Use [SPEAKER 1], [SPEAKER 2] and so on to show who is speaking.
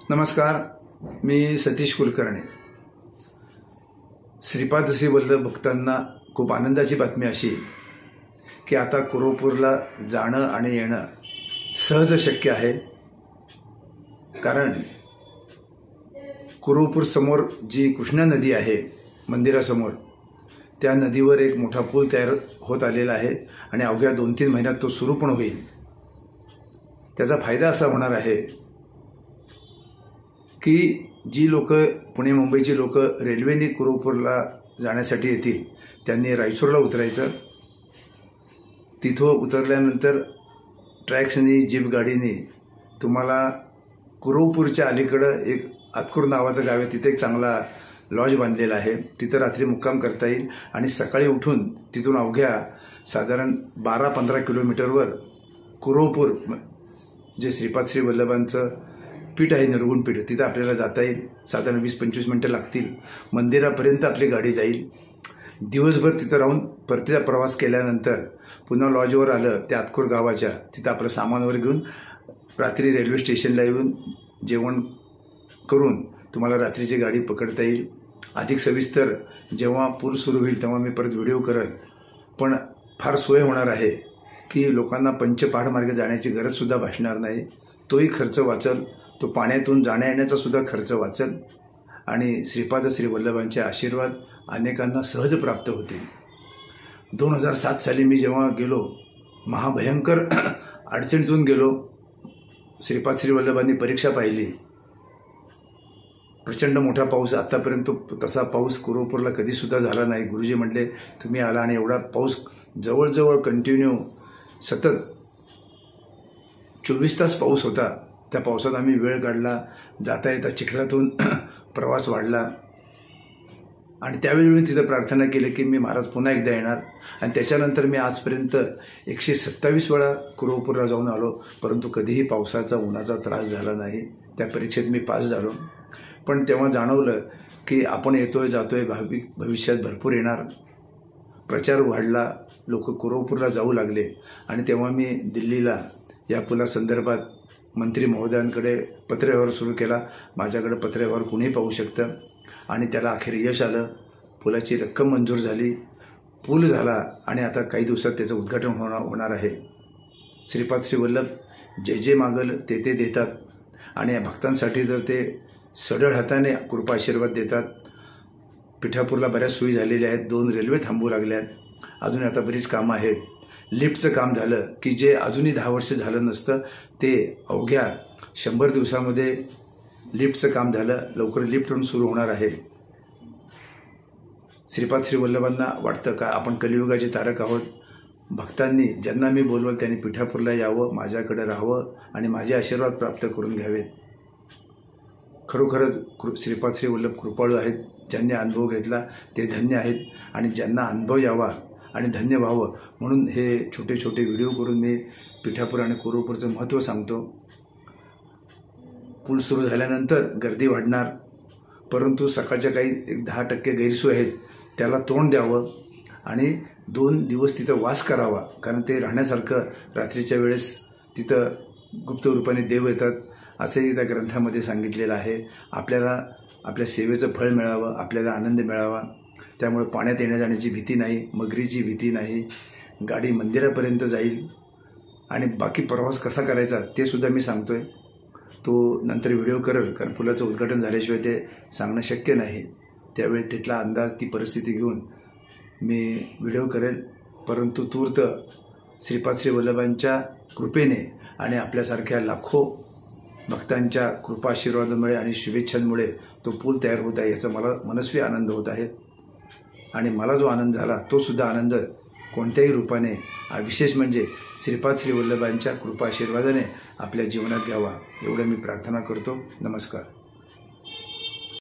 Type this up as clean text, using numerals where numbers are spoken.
[SPEAKER 1] नमस्कार, मी सतीश कुलकर्णी। श्रीपाद श्री वल्लभ भक्तांना खूप आनंदाची बातमी अशी की आता कुरोपूरला जाणं आणि येणं सहज शक्य आहे। कारण कुरोपूर समोर जी कृष्णा नदी आहे मंदिरासमोर, त्या नदीवर एक मोठा पूल तयार होत आलेला आहे आणि अवघ्या 2-3 महिन्यात तो सुरू पण होईल। त्याचा फायदा असा होणार आहे की जी लोक पुणे मुंबईची लोक रेल्वेने कुरोपूरला जाण्यासाठी येतील त्यांनी रायचूरला उतरायचं। तिथं उतरल्यानंतर ट्रॅक्सनी जीप गाडीने तुम्हाला कुरोपूरच्या अलीकडे एक आतकूर नावाचं गाव आहे, तिथे एक चांगला लॉज बांधलेला आहे, तिथं रात्री मुक्काम करता येईल आणि सकाळी उठून तिथून अवघ्या साधारण 12-15 किलोमीटरवर कुरोपूर जे श्रीपाद श्री वल्लभांचं पीठ आहे, निर्गुण पीठ, तिथं आपल्याला जाता येईल। साधारण 20-25 मिनिटं लागतील। मंदिरापर्यंत आपली गाडी जाईल। दिवसभर तिथं राहून परतीचा प्रवास केल्यानंतर पुन्हा लॉजवर आलं त्या आतकूर गावाच्या, तिथं आपलं सामानवर घेऊन रात्री रेल्वे स्टेशनला येऊन जेवण करून तुम्हाला रात्रीची गाडी पकडता येईल। अधिक सविस्तर जेव्हा पूल सुरू होईल तेव्हा मी परत व्हिडिओ करेल, पण फार सोय होणार आहे की लोकांना पंचपहाड मार्गे जाण्याची गरजसुद्धा भासणार नाही। तोही खर्च वाचल, तो पाण्यातून जाण्या येण्याचा सुद्धा खर्च वाचल आणि श्रीपाद श्री वल्लभांचे आशीर्वाद अनेकांना सहज प्राप्त होतील। 2007 साली मी जेव्हा गेलो, महाभयंकर अडचणीतून गेलो। श्रीपाद श्री वल्लभांनी परीक्षा पाहिली। प्रचंड मोठा पाऊस, आतापर्यंत तसा पाऊस कुरोपूरला कधीसुद्धा झाला नाही। गुरुजी म्हटले तुम्ही आला आणि एवढा पाऊस जवळजवळ कंटिन्यू सतत 24 तास पाऊस होता। त्या पावसात आम्ही वेळ काढला, जाता येता चिखलातून प्रवास वाढला आणि त्यावेळी मी तिथं प्रार्थना केली की मी महाराज पुन्हा एकदा येणार। आणि त्याच्यानंतर मी आजपर्यंत 127 वेळा कुरोपूरला जाऊन आलो, परंतु कधीही पावसाचा उन्हाचा त्रास झाला नाही। त्या परीक्षेत मी पास झालो। पण तेव्हा जाणवलं की आपण येतोय जातोय, भविष्यात भरपूर येणार। प्रचार वाढला, लोक कुरोपूरला जाऊ लागले आणि तेव्हा मी दिल्लीला या पुलासंदर्भात मंत्री महोदयांकडे पत्रव्यवहार सुरू केला। माझ्याकडे पत्रव्यवहार कुणीही पाहू शकतं आणि त्याला अखेर यश आलं। पुलाची रक्कम मंजूर झाली, पूल झाला आणि आता काही दिवसात त्याचं उद्घाटन होणार आहे। श्रीपाद श्री वल्लभ जे जे मागल ते ते देतात आणि या भक्तांसाठी जर ते सढळ हाताने कृपा आशीर्वाद देतात। पिठापूरला बऱ्याच सोयी झालेल्या आहेत, 2 रेल्वे थांबू लागल्या आहेत, अजून आता बरीच कामं आहेत। लिफ्टचं काम झालं की जे अजूनही 10 वर्ष झालं नसतं ते अवघ्या 100 दिवसामध्ये लिफ्टचं काम झालं। लवकर लिफ्ट पण सुरू होणार आहे। श्रीपाद श्री वल्लभांना वाटतं का आपण कलियुगाचे तारक आहोत, भक्तांनी ज्यांना मी बोलवलं त्यांनी पिठापूरला यावं, माझ्याकडे राहावं आणि माझे आशीर्वाद प्राप्त करून घ्यावेत। खरोखरच श्रीपाद श्री वल्लभ कृपाळू आहेत। ज्यांनी अनुभव घेतला ते धन्य आहेत आणि ज्यांना अनुभव यावा आणि धन्य व्हावं म्हणून हे छोटे छोटे व्हिडिओ करून मी पिठापूर आणि कुरोपूरचं महत्त्व सांगतो। पूल सुरू झाल्यानंतर गर्दी वाढणार, परंतु सकाळच्या काही 10% गैरसोय आहेत, त्याला तोंड द्यावं आणि 2 दिवस तिथं वास करावा। कारण ते राहण्यासारखं, रात्रीच्या वेळेस तिथं गुप्त रूपाने देव येतात असंही त्या ग्रंथामध्ये सांगितलेलं आहे। आपल्याला आपल्या सेवेचं फळ मिळावं, आपल्याला आनंद मिळावा, त्यामुळे पाण्यात येण्या जाण्याची भीती नाही, मगरीची भीती नाही, गाडी मंदिरापर्यंत जाईल आणि बाकी प्रवास कसा करायचा ते सुद्धा मी सांगतोय। तो नंतर व्हिडिओ करेल, कारण पुलाचं उद्घाटन झाल्याशिवाय ते सांगणं शक्य नाही। त्यावेळी तिथला अंदाज, ती परिस्थिती घेऊन मी व्हिडिओ करेल। परंतु तूर्त श्रीपाद श्री वल्लभांच्या कृपेने आणि आपल्यासारख्या लाखो भक्तांच्या कृपा आशीर्वादामुळे आणि शुभेच्छांमुळे तो पूल तयार होत आहे, याचा मला मनस्वी आनंद होत आहे। आणि मला जो आनंद झाला तो सुद्धा आनंद कोणत्याही रूपाने, विशेष म्हणजे श्रीपाद श्री वल्लभांच्या कृपा आशीर्वादाने आपल्या जीवनात घ्यावा, एवढं मी प्रार्थना करतो। नमस्कार।